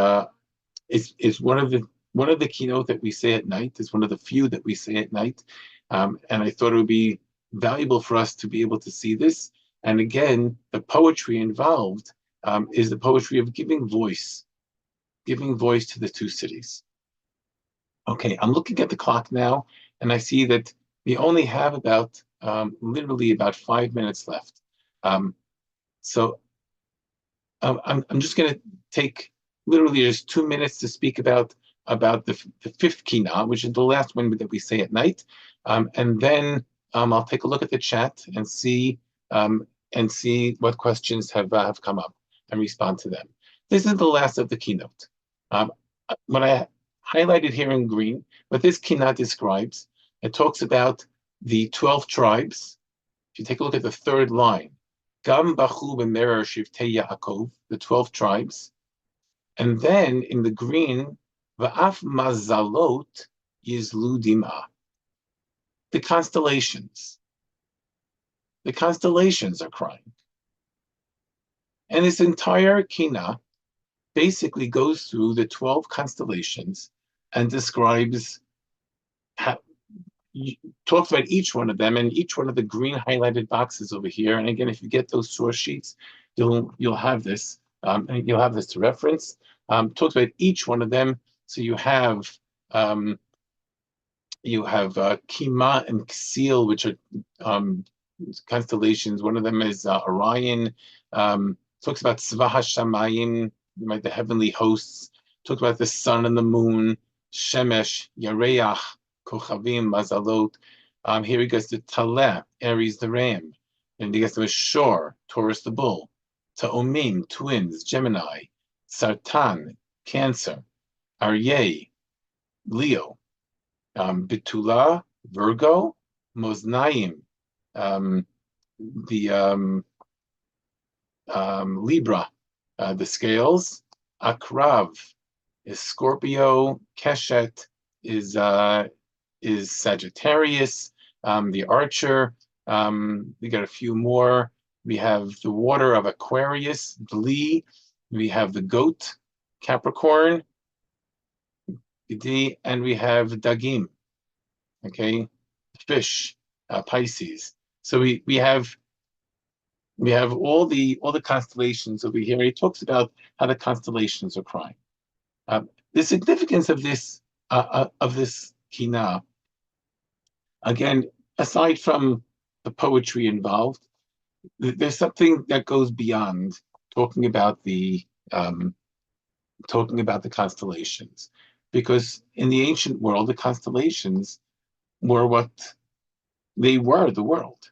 Speaker 1: It's one of the keynote that we say at night. It's one of the few that we say at night, and I thought it would be valuable for us to be able to see this. And again, the poetry involved is the poetry of giving voice to the two cities. Okay, I'm looking at the clock now, and I see that we only have about literally about 5 minutes left. Um, so I'm just going to take literally just 2 minutes to speak about the fifth kina, which is the last one that we say at night, and then I'll take a look at the chat and see what questions have come up and respond to them. This is the last of the keynote. What I highlighted here in green, what this kina describes, it talks about the 12 tribes. If you take a look at the third line, Gam Bachu B'Merer Shivtei Yaakov, the 12 tribes. And then in the green, Va'af Mazalot Yizlu Dima. The constellations. The constellations are crying. And this entire kina basically goes through the 12 constellations and describes how, talks about each one of them and each one of the green highlighted boxes over here. And again, if you get those source sheets, you'll have this and you'll have this to reference. Talks about each one of them. So you have Kima and Ksil, which are constellations. One of them is Orion. Talks about Tzva Hashamayim, the heavenly hosts. Talks about the sun and the moon, Shemesh, Yareach, Kochavim, Mazalot. Here he goes to Taleh, Aries the ram. And he gets to Shor, Taurus the bull. Ta'omim, twins, Gemini. Sartan, Cancer. Aryeh, Leo. Betula, Virgo. Moznaim, Libra, the scales. Akrav is Scorpio. Keshet is Sagittarius. The archer. We got a few more. We have the water of Aquarius, Blee. We have the goat, Capricorn. And we have Dagim. Okay, fish, Pisces. So we have all the constellations over here. He talks about how the constellations are crying. The significance of this kina, again, aside from the poetry involved, there's something that goes beyond talking about the constellations, because in the ancient world, the constellations were what they were, the world.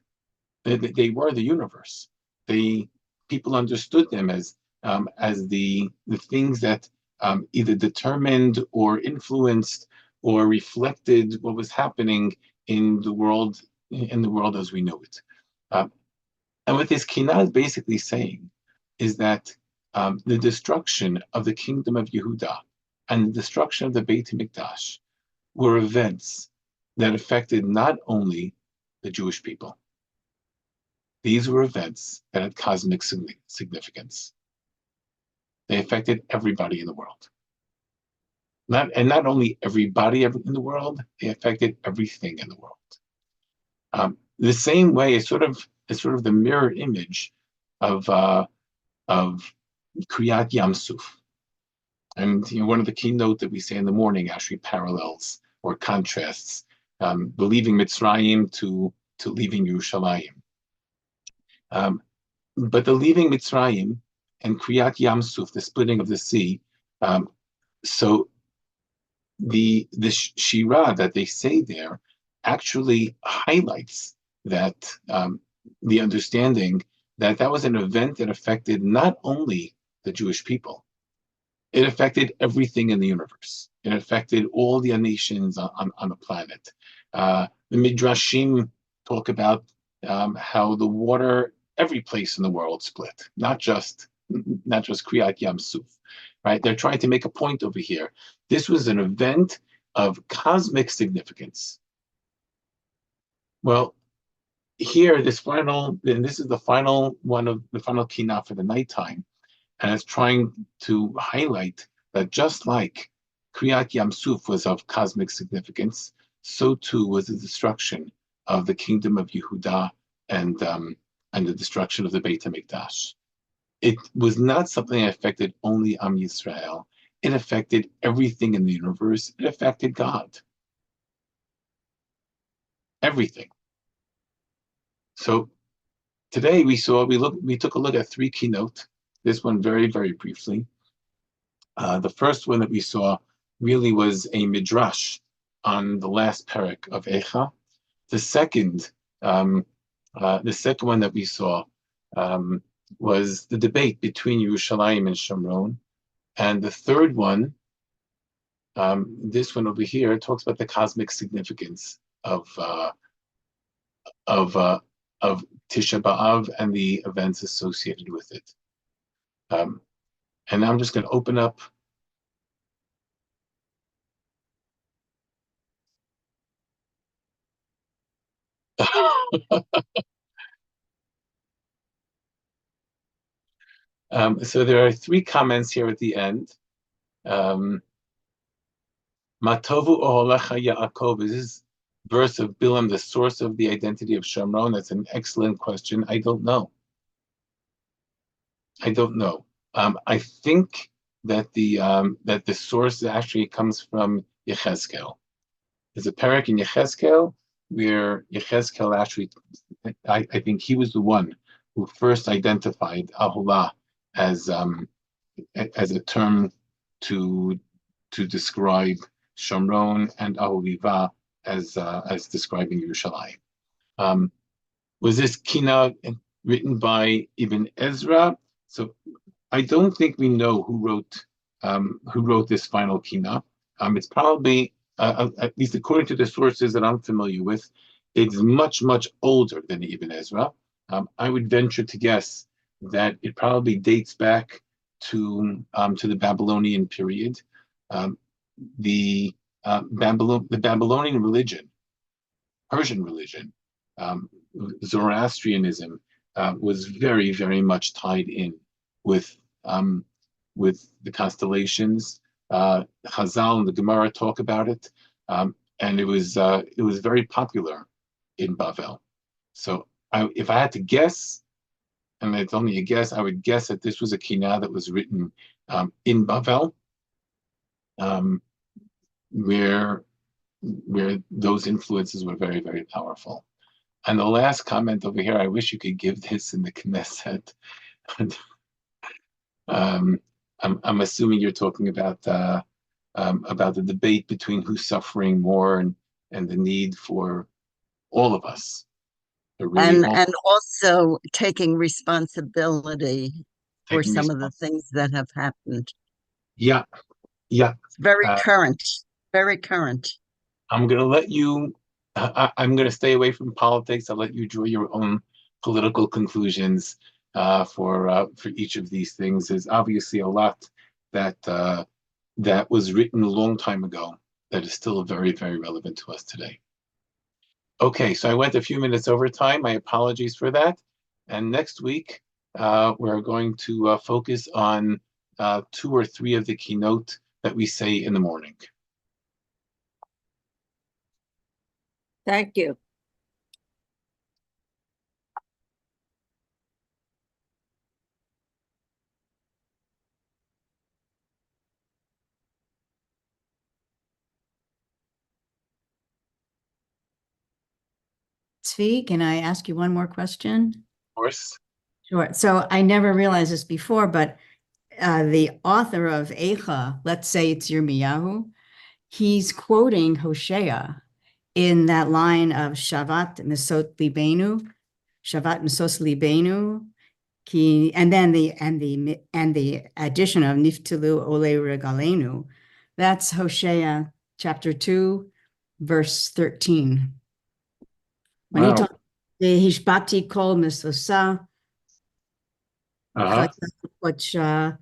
Speaker 1: They were the universe. People understood them as the things that either determined or influenced or reflected what was happening in the world as we know it. And what this kina is basically saying is that the destruction of the kingdom of Yehuda and the destruction of the Beit HaMikdash were events that affected not only the Jewish people. These were events that had cosmic significance. They affected everybody in the world. Not only everybody in the world, they affected everything in the world. The same way, it's sort of the mirror image of Kriyat Yam Suf. And one of the keynote that we say in the morning actually parallels or contrasts leaving Mitzrayim to leaving Yerushalayim. But the leaving Mitzrayim and Kriyat Yam Suf, the splitting of the sea, so the Shira that they say there actually highlights that the understanding that was an event that affected not only the Jewish people, it affected everything in the universe. It affected all the nations on the planet. The Midrashim talk about how the water, every place in the world split, not just Kriyat Yam Suf, right? They're trying to make a point over here. This was an event of cosmic significance. Well, here, this is the final one of the final kina for the nighttime, and it's trying to highlight that just like Kriyat Yamsuf was of cosmic significance, so too was the destruction of the kingdom of Yehuda and the destruction of the Beit HaMikdash. It was not something that affected only Am Yisrael. It affected everything in the universe. It affected God. Everything. So today we took a look at three keynote. This one very, very briefly. The first one that we saw really was a midrash on the last parak of Eicha. The second one that we saw was the debate between Yerushalayim and Shomron. And the third one, this one over here, talks about the cosmic significance of Tisha B'Av and the events associated with it. And now I'm just going to open up. So there are three comments here at the end. Matovu Ohalecha Yaakov, is this verse of Bilam the source of the identity of Shomron? That's an excellent question. I don't know. I think that the source actually comes from Yechezkel. There's a parak in Yechezkel where Yechezkel actually, I think he was the one who first identified Aholah as a term to describe Shomron, and Aholiva as describing Yerushalayim. Was this kina written by Ibn Ezra? So I don't think we know who wrote this final kina. It's probably, at least according to the sources that I'm familiar with, it's much, much older than Ibn Ezra. I would venture to guess that it probably dates back to the Babylonian period. The Babylonian religion, Persian religion, Zoroastrianism was very, very much tied in with the constellations. Chazal and the Gemara talk about it, and it was very popular in Bavel. So if I had to guess, and it's only a guess, I would guess that this was a kina that was written in Bavel, where those influences were very, very powerful. And the last comment over here, I wish you could give this in the Knesset. I'm assuming you're talking about the debate between who's suffering more and the need for all of us.
Speaker 2: And also taking responsibility for some of the things that have happened.
Speaker 1: Yeah.
Speaker 2: It's very current. Very current.
Speaker 1: I'm going to let you, I'm going to stay away from politics. I'll let you draw your own political conclusions for each of these things. There's obviously a lot that was written a long time ago that is still very, very relevant to us today. Okay, so I went a few minutes over time. My apologies for that. And next week, we're going to focus on 2 or 3 of the keynote that we say in the morning.
Speaker 2: Thank you.
Speaker 3: Tzvi, can I ask you one more question?
Speaker 1: Of course.
Speaker 3: Sure. So I never realized this before, but the author of Eicha, let's say it's Yirmiyahu, he's quoting Hosea in that line of Shavat Mesot Libenu, Shavat Mesos Libenu, and then the addition of Niftelu Ole Regalenu. That's Hosea chapter 2, verse 13. When he talks, Hishbati kol mesosa, vishabata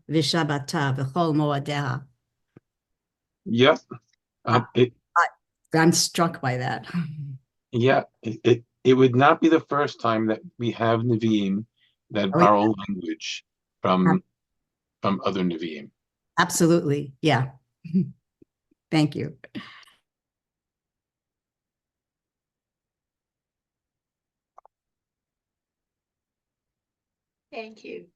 Speaker 3: v'chol moadeha.
Speaker 1: Yep.
Speaker 3: I'm struck by that.
Speaker 1: Yeah, it would not be the first time that we have Nevi'im that borrow language from other Nevi'im.
Speaker 3: Absolutely. Yeah. Thank you.
Speaker 4: Thank you.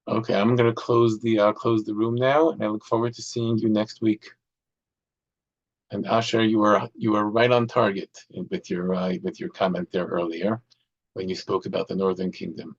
Speaker 1: Okay, I'm gonna close the room now, and I look forward to seeing you next week. And Asher, you were right on target with your comment there earlier when you spoke about the Northern Kingdom.